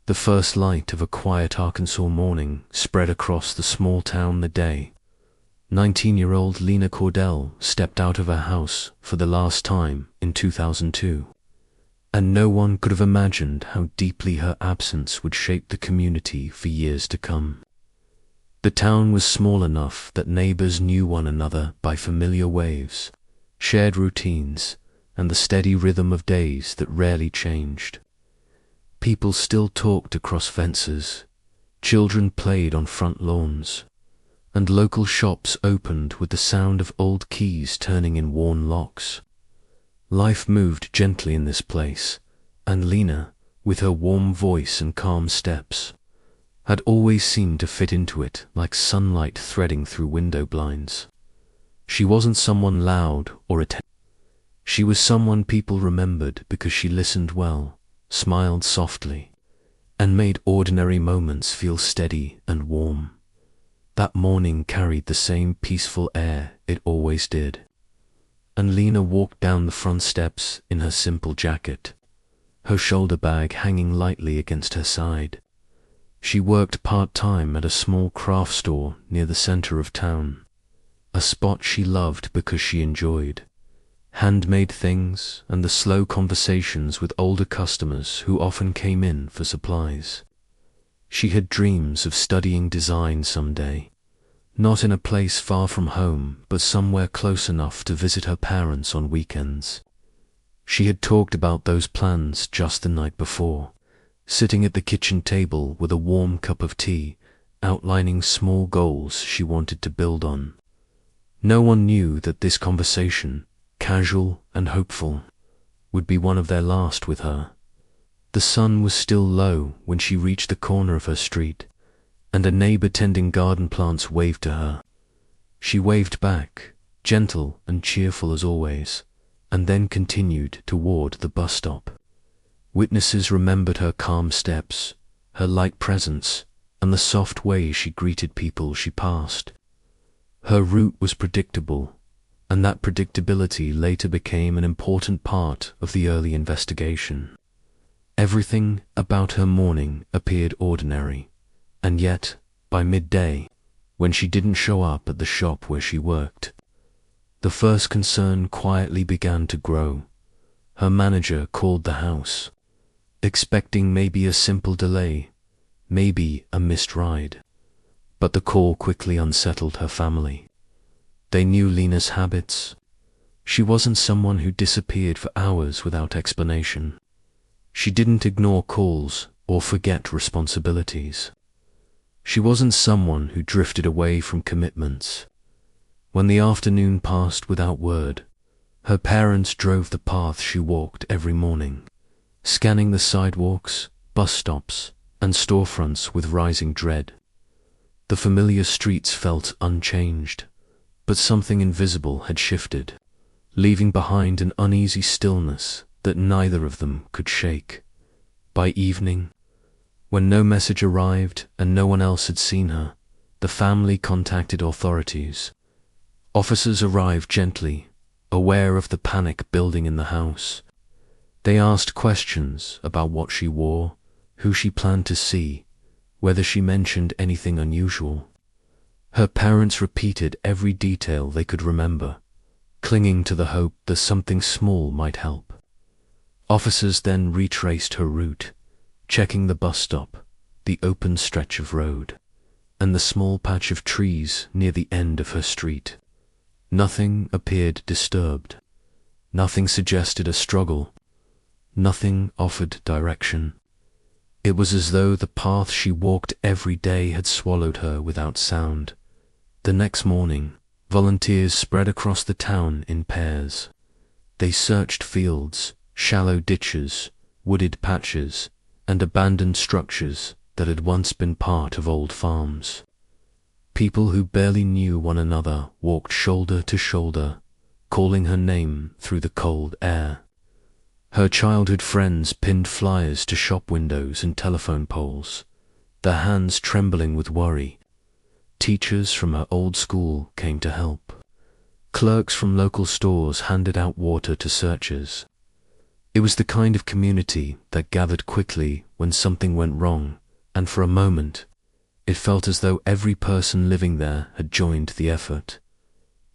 The first light of a quiet Arkansas morning spread across the small town the day 19-year-old Lena Cordell stepped out of her house for the last time in 2002. And no one could have imagined how deeply her absence would shape the community for years to come. The town was small enough that neighbors knew one another by familiar waves, shared routines, and the steady rhythm of days that rarely changed. People still talked across fences, children played on front lawns, and local shops opened with the sound of old keys turning in worn locks. Life moved gently in this place, and Lena, with her warm voice and calm steps, had always seemed to fit into it like sunlight threading through window blinds. She wasn't someone loud or attentive. She was someone people remembered because she listened well, smiled softly, and made ordinary moments feel steady and warm. That morning carried the same peaceful air it always did. And Lena walked down the front steps in her simple jacket, her shoulder bag hanging lightly against her side. She worked part-time at a small craft store near the center of town, a spot she loved because she enjoyed handmade things and the slow conversations with older customers who often came in for supplies. She had dreams of studying design someday, not in a place far from home, but somewhere close enough to visit her parents on weekends. She had talked about those plans just the night before, sitting at the kitchen table with a warm cup of tea, outlining small goals she wanted to build on. No one knew that this conversation, casual and hopeful, would be one of their last with her. The sun was still low when she reached the corner of her street, and a neighbor tending garden plants waved to her. She waved back, gentle and cheerful as always, and then continued toward the bus stop. Witnesses remembered her calm steps, her light presence, and the soft way she greeted people she passed. Her route was predictable, and that predictability later became an important part of the early investigation. Everything about her morning appeared ordinary, and yet, by midday, when she didn't show up at the shop where she worked, the first concern quietly began to grow. Her manager called the house, expecting maybe a simple delay, maybe a missed ride. But the call quickly unsettled her family. They knew Lena's habits. She wasn't someone who disappeared for hours without explanation. She didn't ignore calls or forget responsibilities. She wasn't someone who drifted away from commitments. When the afternoon passed without word, her parents drove the path she walked every morning, scanning the sidewalks, bus stops, and storefronts with rising dread. The familiar streets felt unchanged, but something invisible had shifted, leaving behind an uneasy stillness that neither of them could shake. By evening, when no message arrived and no one else had seen her, the family contacted authorities. Officers arrived gently, aware of the panic building in the house. They asked questions about what she wore, who she planned to see, whether she mentioned anything unusual. Her parents repeated every detail they could remember, clinging to the hope that something small might help. Officers then retraced her route, checking the bus stop, the open stretch of road, and the small patch of trees near the end of her street. Nothing appeared disturbed. Nothing suggested a struggle. Nothing offered direction. It was as though the path she walked every day had swallowed her without sound. The next morning, volunteers spread across the town in pairs. They searched fields, shallow ditches, wooded patches, and abandoned structures that had once been part of old farms. People who barely knew one another walked shoulder to shoulder, calling her name through the cold air. Her childhood friends pinned flyers to shop windows and telephone poles, their hands trembling with worry. Teachers from her old school came to help. Clerks from local stores handed out water to searchers. It was the kind of community that gathered quickly when something went wrong, and for a moment, it felt as though every person living there had joined the effort.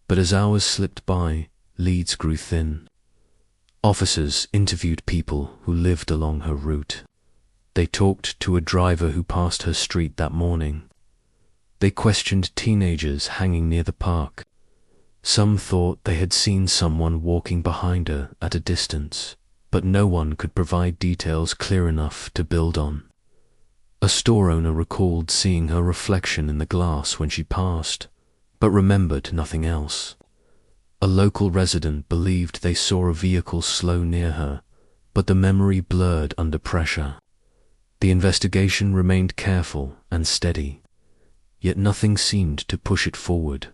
But as hours slipped by, leads grew thin. Officers interviewed people who lived along her route. They talked to a driver who passed her street that morning. They questioned teenagers hanging near the park. Some thought they had seen someone walking behind her at a distance, but no one could provide details clear enough to build on. A store owner recalled seeing her reflection in the glass when she passed, but remembered nothing else. A local resident believed they saw a vehicle slow near her, but the memory blurred under pressure. The investigation remained careful and steady, yet nothing seemed to push it forward.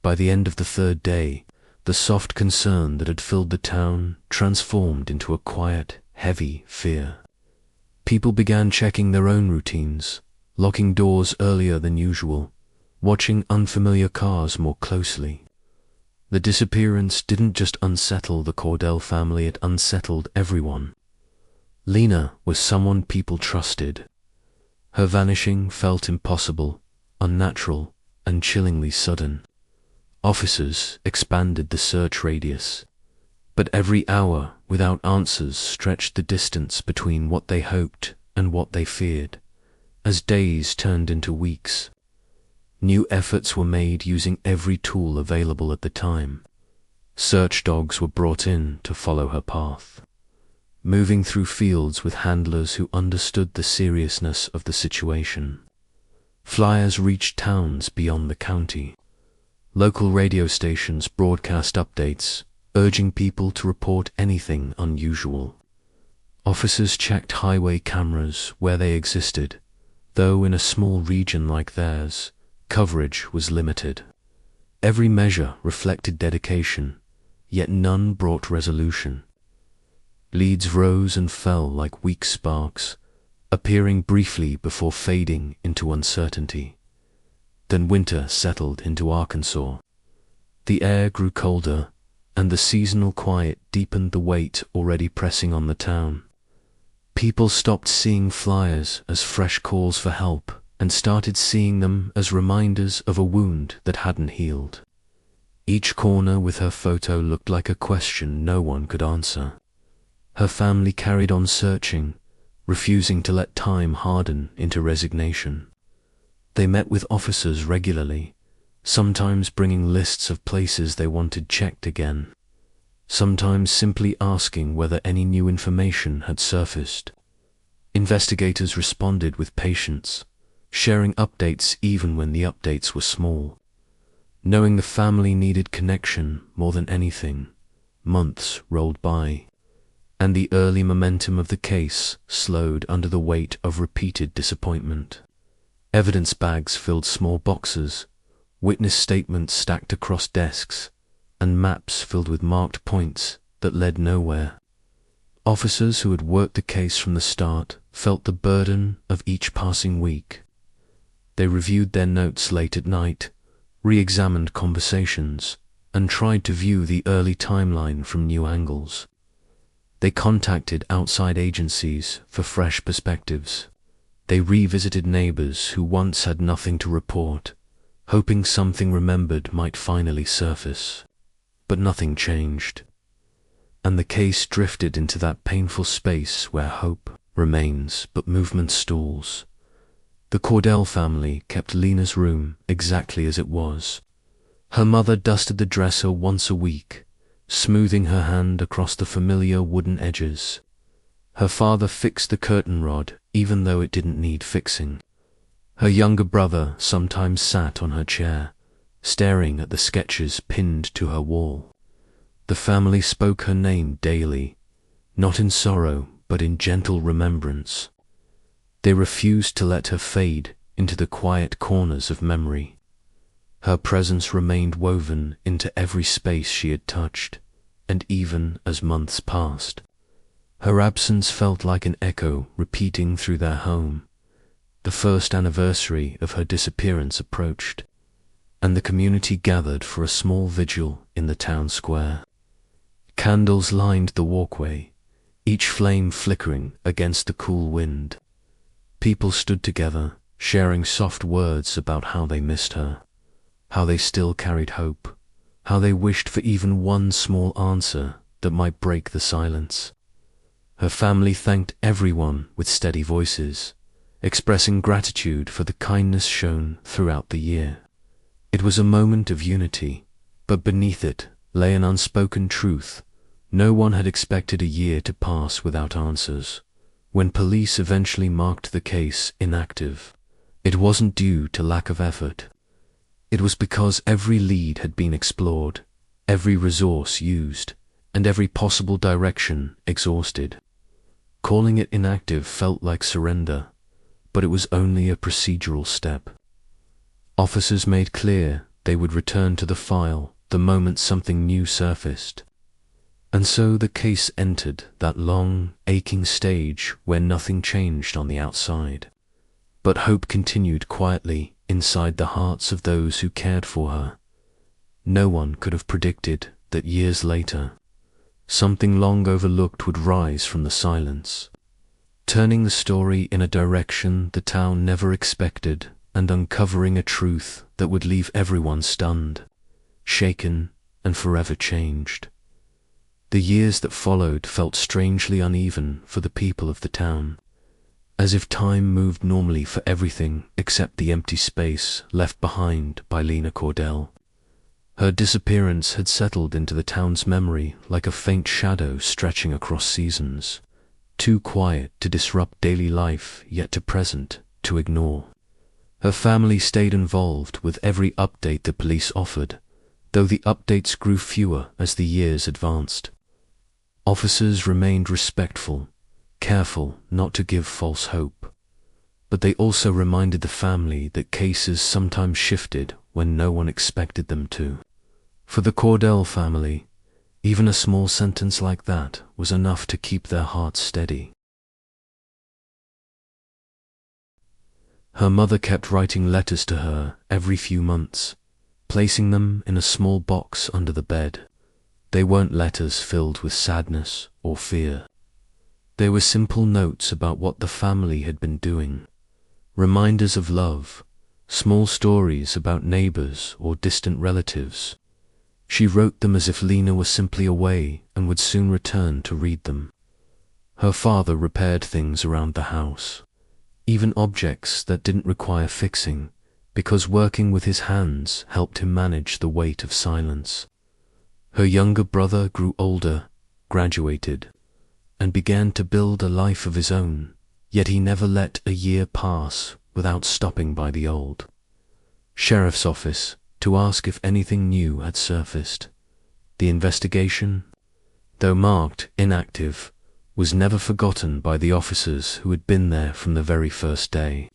By the end of the third day, the soft concern that had filled the town transformed into a quiet, heavy fear. People began checking their own routines, locking doors earlier than usual, watching unfamiliar cars more closely. The disappearance didn't just unsettle the Cordell family, it unsettled everyone. Lena was someone people trusted. Her vanishing felt impossible, unnatural, and chillingly sudden. Officers expanded the search radius, but every hour without answers stretched the distance between what they hoped and what they feared. As days turned into weeks, new efforts were made using every tool available at the time. Search dogs were brought in to follow her path, moving through fields with handlers who understood the seriousness of the situation. Flyers reached towns beyond the county. Local radio stations broadcast updates, urging people to report anything unusual. Officers checked highway cameras where they existed, though in a small region like theirs, coverage was limited. Every measure reflected dedication, yet none brought resolution. Leads rose and fell like weak sparks, appearing briefly before fading into uncertainty. Then winter settled into Arkansas. The air grew colder, and the seasonal quiet deepened the weight already pressing on the town. People stopped seeing flyers as fresh calls for help and started seeing them as reminders of a wound that hadn't healed. Each corner with her photo looked like a question no one could answer. Her family carried on searching, refusing to let time harden into resignation. They met with officers regularly, sometimes bringing lists of places they wanted checked again, sometimes simply asking whether any new information had surfaced. Investigators responded with patience, sharing updates even when the updates were small. Knowing the family needed connection more than anything, months rolled by, and the early momentum of the case slowed under the weight of repeated disappointment. Evidence bags filled small boxes, witness statements stacked across desks, and maps filled with marked points that led nowhere. Officers who had worked the case from the start felt the burden of each passing week. They reviewed their notes late at night, re-examined conversations, and tried to view the early timeline from new angles. They contacted outside agencies for fresh perspectives. They revisited neighbors who once had nothing to report, hoping something remembered might finally surface. But nothing changed, and the case drifted into that painful space where hope remains but movement stalls. The Cordell family kept Lena's room exactly as it was. Her mother dusted the dresser once a week, smoothing her hand across the familiar wooden edges. Her father fixed the curtain rod even though it didn't need fixing. Her younger brother sometimes sat on her chair, staring at the sketches pinned to her wall. The family spoke her name daily, not in sorrow but in gentle remembrance. They refused to let her fade into the quiet corners of memory. Her presence remained woven into every space she had touched, and even as months passed, her absence felt like an echo repeating through their home. The first anniversary of her disappearance approached, and the community gathered for a small vigil in the town square. Candles lined the walkway, each flame flickering against the cool wind. People stood together, sharing soft words about how they missed her, how they still carried hope, how they wished for even one small answer that might break the silence. Her family thanked everyone with steady voices, expressing gratitude for the kindness shown throughout the year. It was a moment of unity, but beneath it lay an unspoken truth. No one had expected a year to pass without answers. When police eventually marked the case inactive, it wasn't due to lack of effort. It was because every lead had been explored, every resource used, and every possible direction exhausted. Calling it inactive felt like surrender, but it was only a procedural step. Officers made clear they would return to the file the moment something new surfaced. And so the case entered that long, aching stage where nothing changed on the outside. But hope continued quietly inside the hearts of those who cared for her. No one could have predicted that years later, something long overlooked would rise from the silence, turning the story in a direction the town never expected and uncovering a truth that would leave everyone stunned, shaken, and forever changed. The years that followed felt strangely uneven for the people of the town, as if time moved normally for everything except the empty space left behind by Lena Cordell. Her disappearance had settled into the town's memory like a faint shadow stretching across seasons, too quiet to disrupt daily life yet too present to ignore. Her family stayed involved with every update the police offered, though the updates grew fewer as the years advanced. Officers remained respectful, careful not to give false hope, but they also reminded the family that cases sometimes shifted when no one expected them to. For the Cordell family, even a small sentence like that was enough to keep their hearts steady. Her mother kept writing letters to her every few months, placing them in a small box under the bed. They weren't letters filled with sadness or fear. They were simple notes about what the family had been doing, reminders of love, small stories about neighbors or distant relatives. She wrote them as if Lena were simply away and would soon return to read them. Her father repaired things around the house, even objects that didn't require fixing, because working with his hands helped him manage the weight of silence. Her younger brother grew older, graduated, and began to build a life of his own, yet he never let a year pass without stopping by the old sheriff's office to ask if anything new had surfaced. The investigation, though marked inactive, was never forgotten by the officers who had been there from the very first day.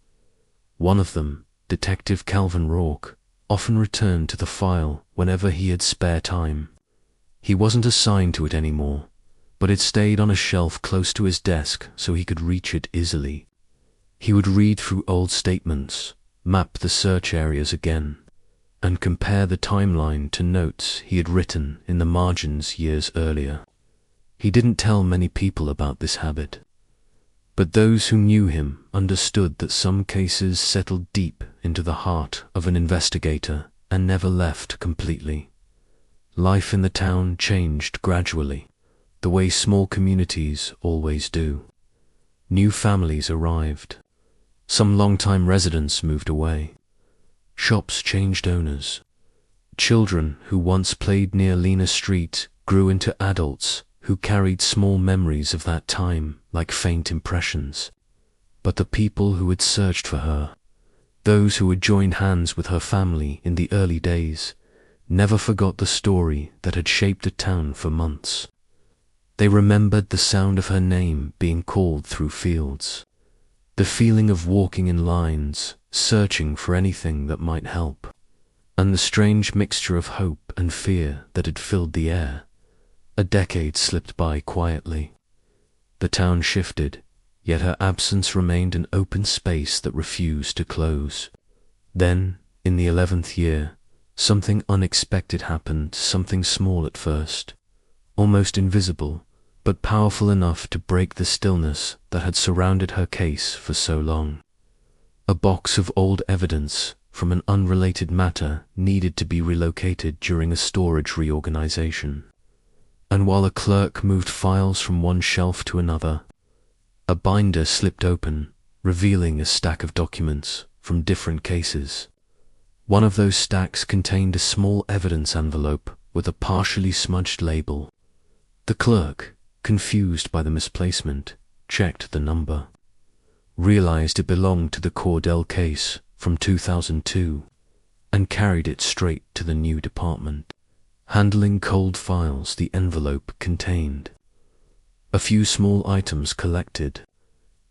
One of them, Detective Calvin Rourke, often returned to the file whenever he had spare time. He wasn't assigned to it anymore, but it stayed on a shelf close to his desk so he could reach it easily. He would read through old statements, map the search areas again, and compare the timeline to notes he had written in the margins years earlier. He didn't tell many people about this habit, but those who knew him understood that some cases settled deep into the heart of an investigator and never left completely. Life in the town changed gradually, the way small communities always do. New families arrived. Some longtime residents moved away. Shops changed owners. Children who once played near Lena Street grew into adults who carried small memories of that time like faint impressions. But the people who had searched for her, those who had joined hands with her family in the early days, never forgot the story that had shaped the town for months. They remembered the sound of her name being called through fields, the feeling of walking in lines, searching for anything that might help, and the strange mixture of hope and fear that had filled the air. A decade slipped by quietly. The town shifted, yet her absence remained an open space that refused to close. Then, in the 11th year, something unexpected happened, something small at first, almost invisible, but powerful enough to break the stillness that had surrounded her case for so long. A box of old evidence from an unrelated matter needed to be relocated during a storage reorganization. And while a clerk moved files from one shelf to another, a binder slipped open, revealing a stack of documents from different cases. One of those stacks contained a small evidence envelope with a partially smudged label. The clerk, confused by the misplacement, checked the number, realized it belonged to the Cordell case from 2002, and carried it straight to the new department, handling cold files the envelope contained. A few small items collected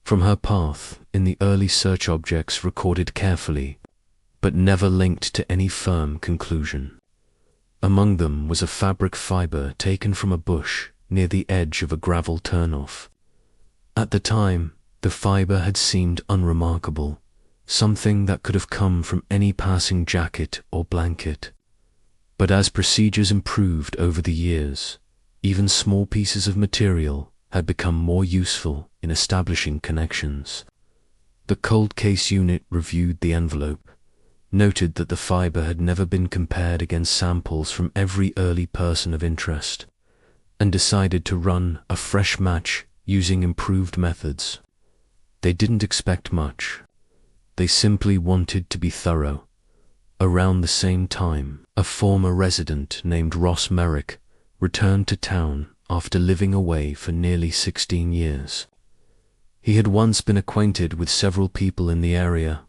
from her path in the early search objects recorded carefully, but never linked to any firm conclusion. Among them was a fabric fiber taken from a bush near the edge of a gravel turnoff. At the time, the fiber had seemed unremarkable, something that could have come from any passing jacket or blanket. But as procedures improved over the years, even small pieces of material had become more useful in establishing connections. The cold case unit reviewed the envelope, noted that the fiber had never been compared against samples from every early person of interest, and decided to run a fresh match using improved methods. They didn't expect much. They simply wanted to be thorough. Around the same time, a former resident named Ross Merrick returned to town after living away for nearly 16 years. He had once been acquainted with several people in the area,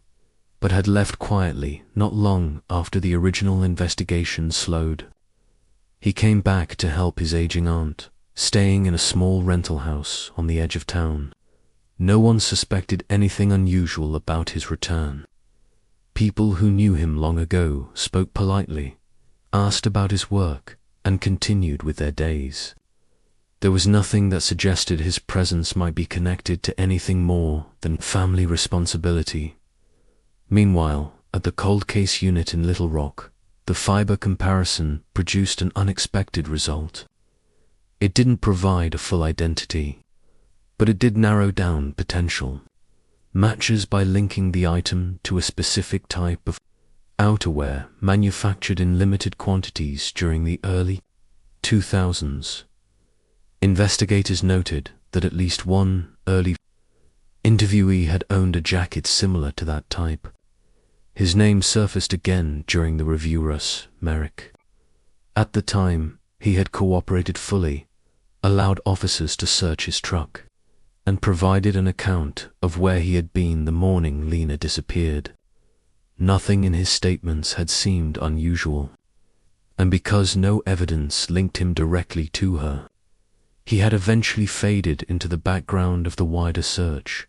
but had left quietly not long after the original investigation slowed. He came back to help his aging aunt, staying in a small rental house on the edge of town. No one suspected anything unusual about his return. People who knew him long ago spoke politely, asked about his work, and continued with their days. There was nothing that suggested his presence might be connected to anything more than family responsibility. Meanwhile, at the cold case unit in Little Rock, the fiber comparison produced an unexpected result. It didn't provide a full identity, but it did narrow down potential matches by linking the item to a specific type of outerwear manufactured in limited quantities during the early 2000s. Investigators noted that at least one early interviewee had owned a jacket similar to that type. His name surfaced again during the review. Ross Merrick. At the time, he had cooperated fully, allowed officers to search his truck, and provided an account of where he had been the morning Lena disappeared. Nothing in his statements had seemed unusual, and because no evidence linked him directly to her, he had eventually faded into the background of the wider search.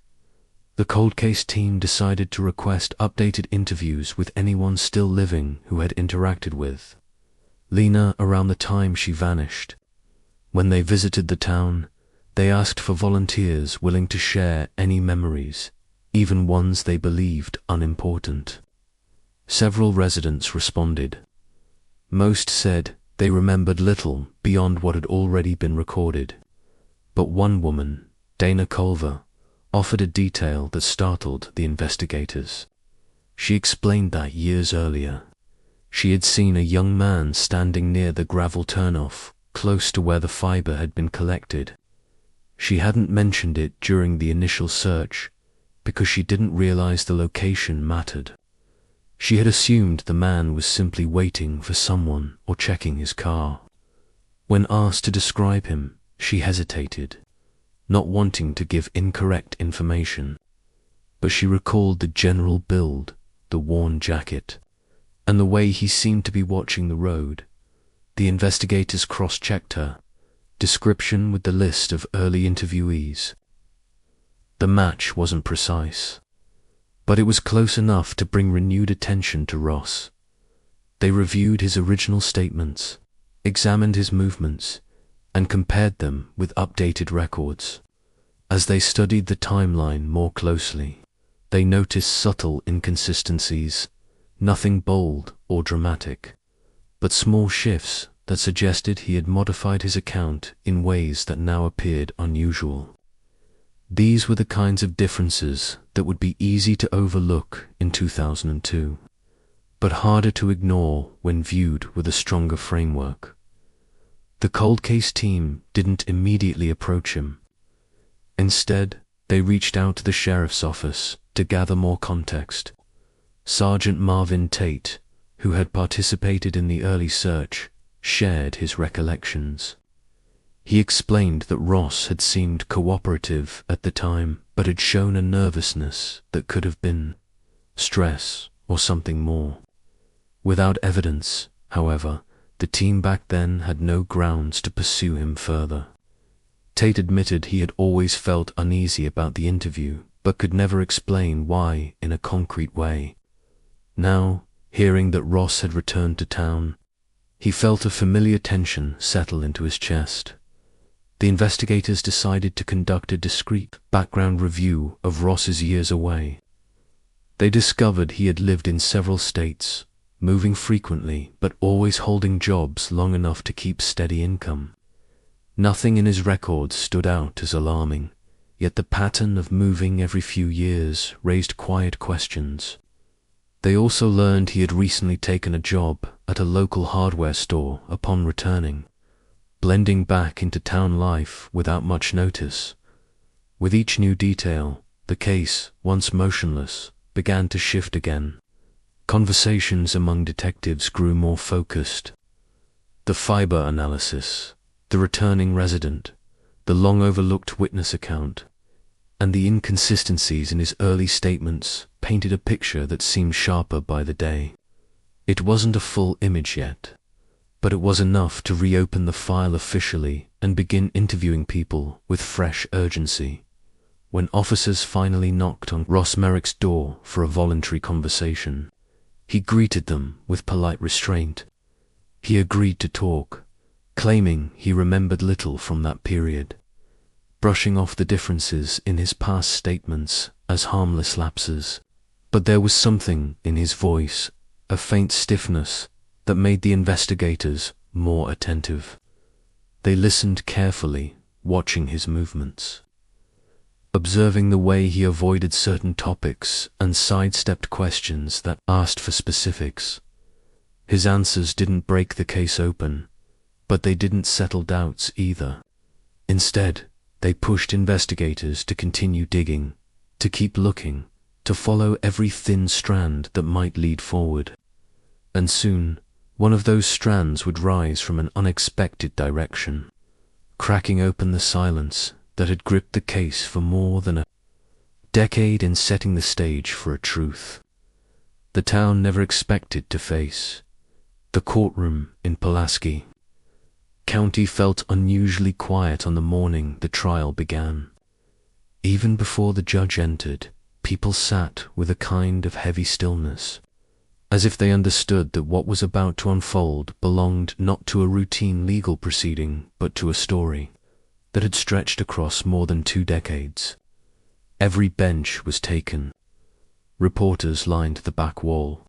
The cold case team decided to request updated interviews with anyone still living who had interacted with Lena around the time she vanished. When they visited the town, they asked for volunteers willing to share any memories, even ones they believed unimportant. Several residents responded. Most said they remembered little beyond what had already been recorded. But one woman, Lena Cordell, offered a detail that startled the investigators. She explained that years earlier, she had seen a young man standing near the gravel turnoff, close to where the fiber had been collected. She hadn't mentioned it during the initial search because she didn't realize the location mattered. She had assumed the man was simply waiting for someone or checking his car. When asked to describe him, she hesitated, not wanting to give incorrect information, but she recalled the general build, the worn jacket, and the way he seemed to be watching the road. The investigators cross-checked her description with the list of early interviewees. The match wasn't precise, but it was close enough to bring renewed attention to Ross. They reviewed his original statements, examined his movements, and compared them with updated records. As they studied the timeline more closely, they noticed subtle inconsistencies, nothing bold or dramatic, but small shifts that suggested he had modified his account in ways that now appeared unusual. These were the kinds of differences that would be easy to overlook in 2002, but harder to ignore when viewed with a stronger framework. The cold case team didn't immediately approach him. Instead, they reached out to the sheriff's office to gather more context. Sergeant Marvin Tate, who had participated in the early search, shared his recollections. He explained that Ross had seemed cooperative at the time, but had shown a nervousness that could have been stress or something more. Without evidence, however, the team back then had no grounds to pursue him further. Tate admitted he had always felt uneasy about the interview, but could never explain why in a concrete way. Now, hearing that Ross had returned to town, he felt a familiar tension settle into his chest. The investigators decided to conduct a discreet background review of Ross's years away. They discovered he had lived in several states, moving frequently but always holding jobs long enough to keep steady income. Nothing in his records stood out as alarming, yet the pattern of moving every few years raised quiet questions. They also learned he had recently taken a job at a local hardware store upon returning, blending back into town life without much notice. With each new detail, the case, once motionless, began to shift again. Conversations among detectives grew more focused. The fiber analysis, the returning resident, the long-overlooked witness account, and the inconsistencies in his early statements painted a picture that seemed sharper by the day. It wasn't a full image yet, but it was enough to reopen the file officially and begin interviewing people with fresh urgency. When officers finally knocked on Ross Merrick's door for a voluntary conversation, he greeted them with polite restraint. He agreed to talk, claiming he remembered little from that period, brushing off the differences in his past statements as harmless lapses. But there was something in his voice, a faint stiffness, that made the investigators more attentive. They listened carefully, watching his movements, observing the way he avoided certain topics and sidestepped questions that asked for specifics. His answers didn't break the case open, but they didn't settle doubts either. Instead, they pushed investigators to continue digging, to keep looking, to follow every thin strand that might lead forward. And soon, one of those strands would rise from an unexpected direction, cracking open the silence that had gripped the case for more than a decade in setting the stage for a truth the town never expected to face. The courtroom in Pulaski County felt unusually quiet on the morning the trial began. Even before the judge entered, people sat with a kind of heavy stillness, as if they understood that what was about to unfold belonged not to a routine legal proceeding, but to a story that had stretched across more than 2 decades. Every bench was taken. Reporters lined the back wall,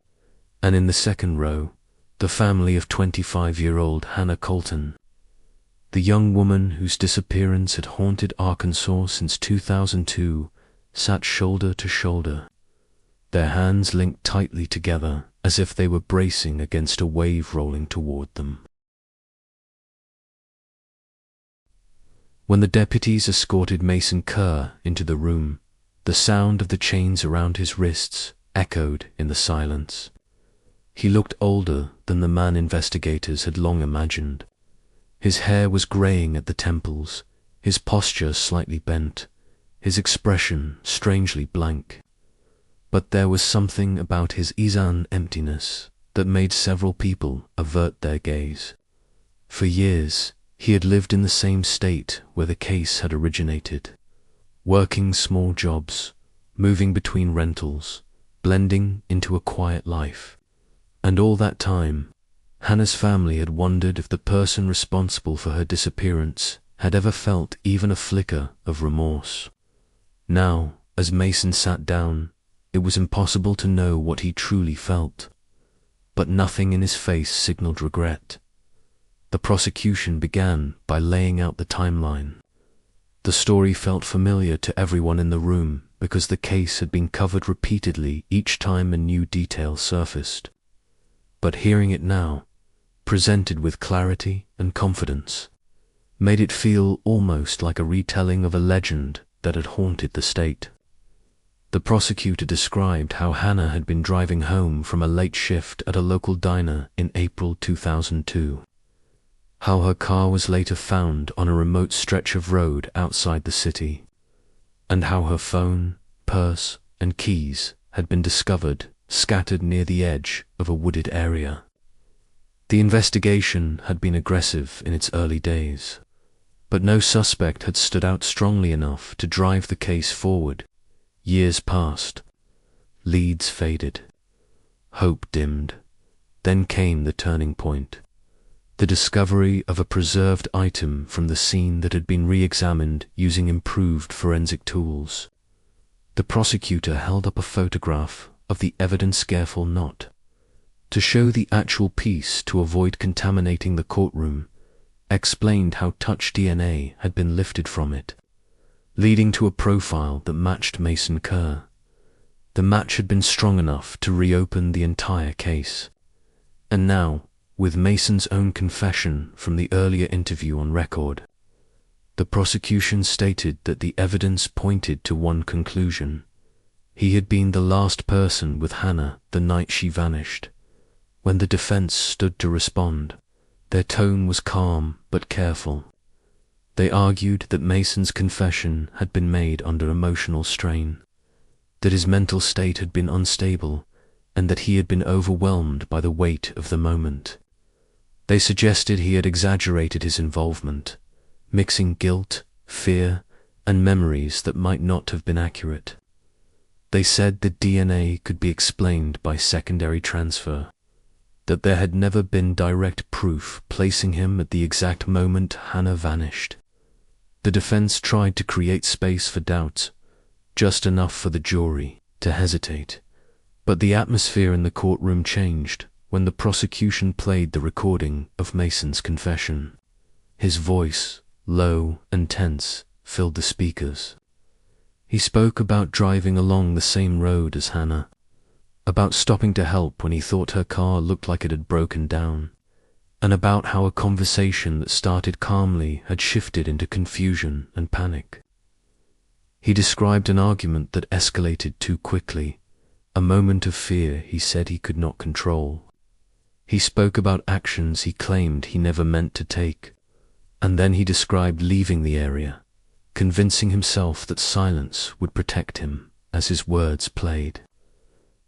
and in the second row, the family of 25-year-old Hannah Colton, the young woman whose disappearance had haunted Arkansas since 2002, sat shoulder to shoulder, their hands linked tightly together as if they were bracing against a wave rolling toward them. When the deputies escorted Mason Kerr into the room, the sound of the chains around his wrists echoed in the silence. He looked older than the man investigators had long imagined. His hair was graying at the temples, his posture slightly bent, his expression strangely blank. But there was something about his Izan emptiness that made several people avert their gaze. For years, he had lived in the same state where the case had originated, working small jobs, moving between rentals, blending into a quiet life. And all that time, Hannah's family had wondered if the person responsible for her disappearance had ever felt even a flicker of remorse. Now, as Mason sat down, it was impossible to know what he truly felt, but nothing in his face signaled regret. The prosecution began by laying out the timeline. The story felt familiar to everyone in the room because the case had been covered repeatedly each time a new detail surfaced. But hearing it now, presented with clarity and confidence, made it feel almost like a retelling of a legend that had haunted the state. The prosecutor described how Hannah had been driving home from a late shift at a local diner in April 2002. How her car was later found on a remote stretch of road outside the city, and how her phone, purse, and keys had been discovered scattered near the edge of a wooded area. The investigation had been aggressive in its early days, but no suspect had stood out strongly enough to drive the case forward. Years passed. Leads faded. Hope dimmed. Then came the turning point. The discovery of a preserved item from the scene that had been re-examined using improved forensic tools. The prosecutor held up a photograph of the evidence-careful knot. To show the actual piece to avoid contaminating the courtroom, explained how touch DNA had been lifted from it, leading to a profile that matched Mason Kerr. The match had been strong enough to reopen the entire case. And now, with Mason's own confession from the earlier interview on record, the prosecution stated that the evidence pointed to one conclusion. He had been the last person with Hannah the night she vanished. When the defense stood to respond, their tone was calm but careful. They argued that Mason's confession had been made under emotional strain, that his mental state had been unstable, and that he had been overwhelmed by the weight of the moment. They suggested he had exaggerated his involvement, mixing guilt, fear, and memories that might not have been accurate. They said that DNA could be explained by secondary transfer, that there had never been direct proof placing him at the exact moment Hannah vanished. The defense tried to create space for doubt, just enough for the jury to hesitate. But the atmosphere in the courtroom changed when the prosecution played the recording of Mason's confession. His voice, low and tense, filled the speakers. He spoke about driving along the same road as Hannah, about stopping to help when he thought her car looked like it had broken down, and about how a conversation that started calmly had shifted into confusion and panic. He described an argument that escalated too quickly, a moment of fear he said he could not control. He spoke about actions he claimed he never meant to take, and then he described leaving the area, convincing himself that silence would protect him as his words played.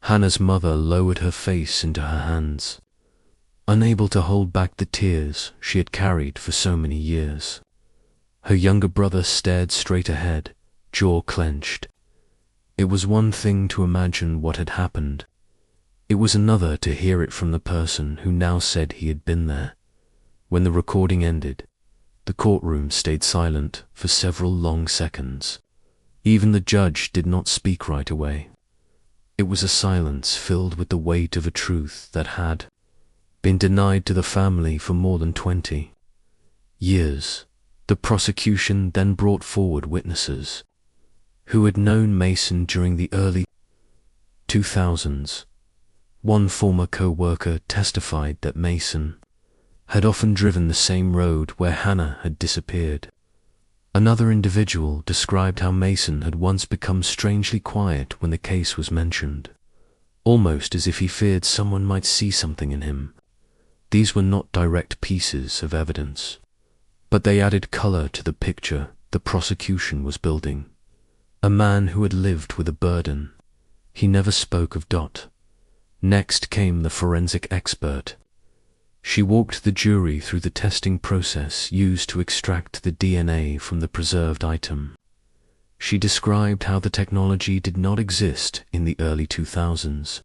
Hannah's mother lowered her face into her hands, unable to hold back the tears she had carried for so many years. Her younger brother stared straight ahead, jaw clenched. It was one thing to imagine what had happened. It was another to hear it from the person who now said he had been there. When the recording ended, the courtroom stayed silent for several long seconds. Even the judge did not speak right away. It was a silence filled with the weight of a truth that had been denied to the family for more than 20 years. The prosecution then brought forward witnesses who had known Mason during the early 2000s. One former co-worker testified that Mason had often driven the same road where Hannah had disappeared. Another individual described how Mason had once become strangely quiet when the case was mentioned, almost as if he feared someone might see something in him. These were not direct pieces of evidence, but they added color to the picture the prosecution was building. A man who had lived with a burden. He never spoke of Dot. Next came the forensic expert. She walked the jury through the testing process used to extract the DNA from the preserved item. She described how the technology did not exist in the early 2000s,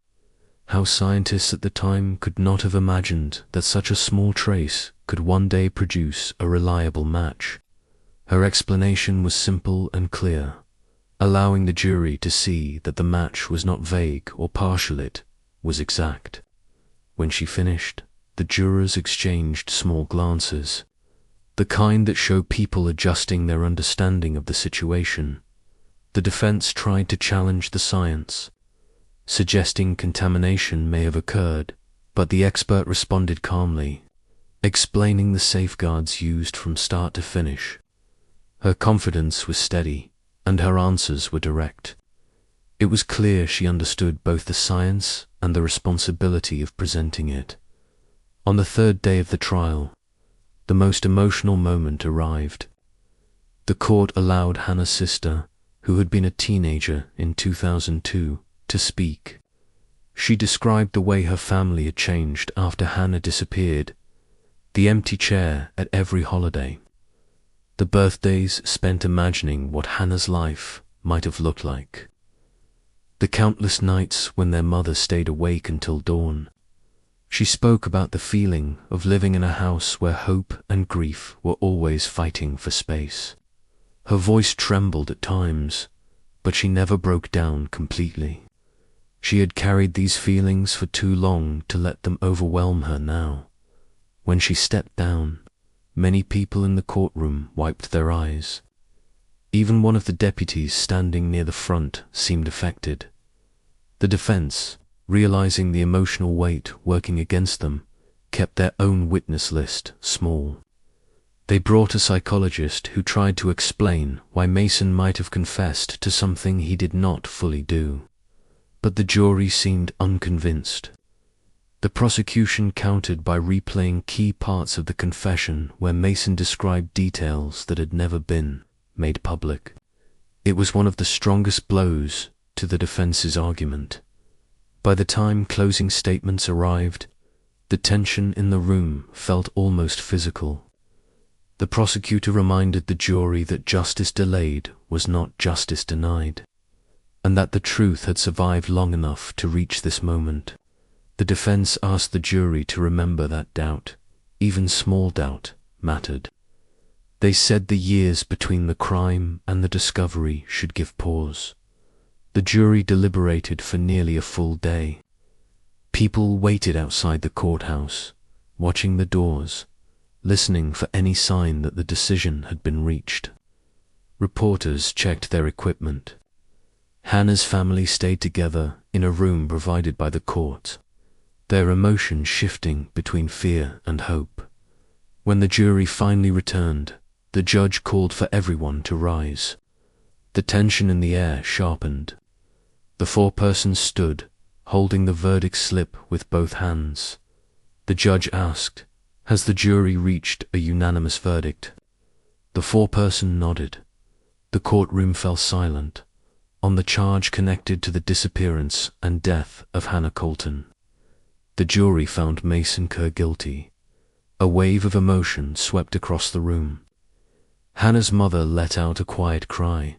how scientists at the time could not have imagined that such a small trace could one day produce a reliable match. Her explanation was simple and clear, allowing the jury to see that the match was not vague or partial, it was exact. When she finished, the jurors exchanged small glances, the kind that show people adjusting their understanding of the situation. The defense tried to challenge the science, suggesting contamination may have occurred, but the expert responded calmly, explaining the safeguards used from start to finish. Her confidence was steady, and her answers were direct. It was clear she understood both the science and the responsibility of presenting it. On the third day of the trial, the most emotional moment arrived. The court allowed Hannah's sister, who had been a teenager in 2002, to speak. She described the way her family had changed after Hannah disappeared, the empty chair at every holiday, the birthdays spent imagining what Hannah's life might have looked like, the countless nights when their mother stayed awake until dawn. She spoke about the feeling of living in a house where hope and grief were always fighting for space. Her voice trembled at times, but she never broke down completely. She had carried these feelings for too long to let them overwhelm her now. When she stepped down, many people in the courtroom wiped their eyes. Even one of the deputies standing near the front seemed affected. The defense, realizing the emotional weight working against them, kept their own witness list small. They brought a psychologist who tried to explain why Mason might have confessed to something he did not fully do. But the jury seemed unconvinced. The prosecution countered by replaying key parts of the confession where Mason described details that had never been made public. It was one of the strongest blows to the defense's argument. By the time closing statements arrived, the tension in the room felt almost physical. The prosecutor reminded the jury that justice delayed was not justice denied, and that the truth had survived long enough to reach this moment. The defense asked the jury to remember that doubt, even small doubt, mattered. They said the years between the crime and the discovery should give pause. The jury deliberated for nearly a full day. People waited outside the courthouse, watching the doors, listening for any sign that the decision had been reached. Reporters checked their equipment. Hannah's family stayed together in a room provided by the court, their emotions shifting between fear and hope. When the jury finally returned, the judge called for everyone to rise. The tension in the air sharpened. The four persons stood, holding the verdict slip with both hands. The judge asked, "Has the jury reached a unanimous verdict?" The four-person nodded. The courtroom fell silent on the charge connected to the disappearance and death of Hannah Colton. The jury found Mason Kerr guilty. A wave of emotion swept across the room. Hannah's mother let out a quiet cry,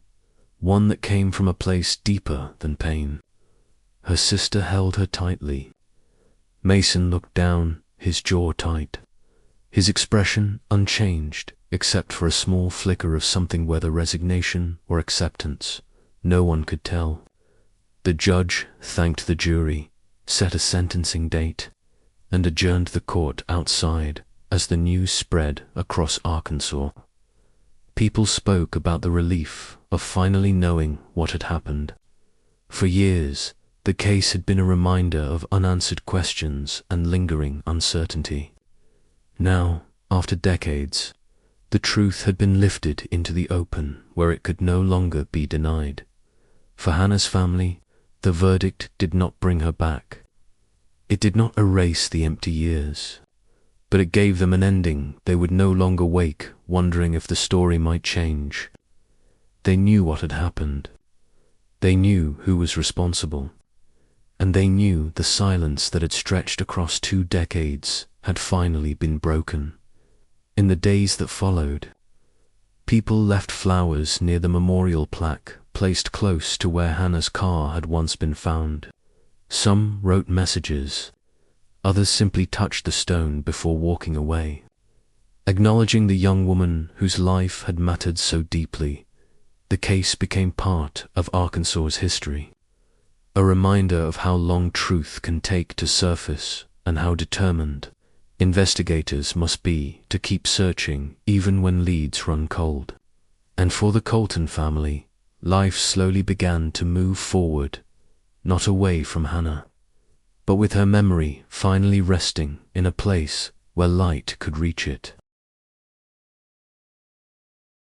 one that came from a place deeper than pain. Her sister held her tightly. Mason looked down, his jaw tight, his expression unchanged except for a small flicker of something, whether resignation or acceptance. No one could tell. The judge thanked the jury, set a sentencing date, and adjourned the court outside as the news spread across Arkansas. People spoke about the relief of finally knowing what had happened. For years, the case had been a reminder of unanswered questions and lingering uncertainty. Now, after decades, the truth had been lifted into the open where it could no longer be denied. For Hannah's family, the verdict did not bring her back. It did not erase the empty years, but it gave them an ending they would no longer wake wondering if the story might change. They knew what had happened. They knew who was responsible. And they knew the silence that had stretched across 2 decades had finally been broken. In the days that followed, people left flowers near the memorial plaque placed close to where Hannah's car had once been found. Some wrote messages. Others simply touched the stone before walking away, acknowledging the young woman whose life had mattered so deeply. The case became part of Arkansas's history, a reminder of how long truth can take to surface and how determined investigators must be to keep searching even when leads run cold. And for the Colton family, life slowly began to move forward, not away from Hannah, but with her memory finally resting in a place where light could reach it.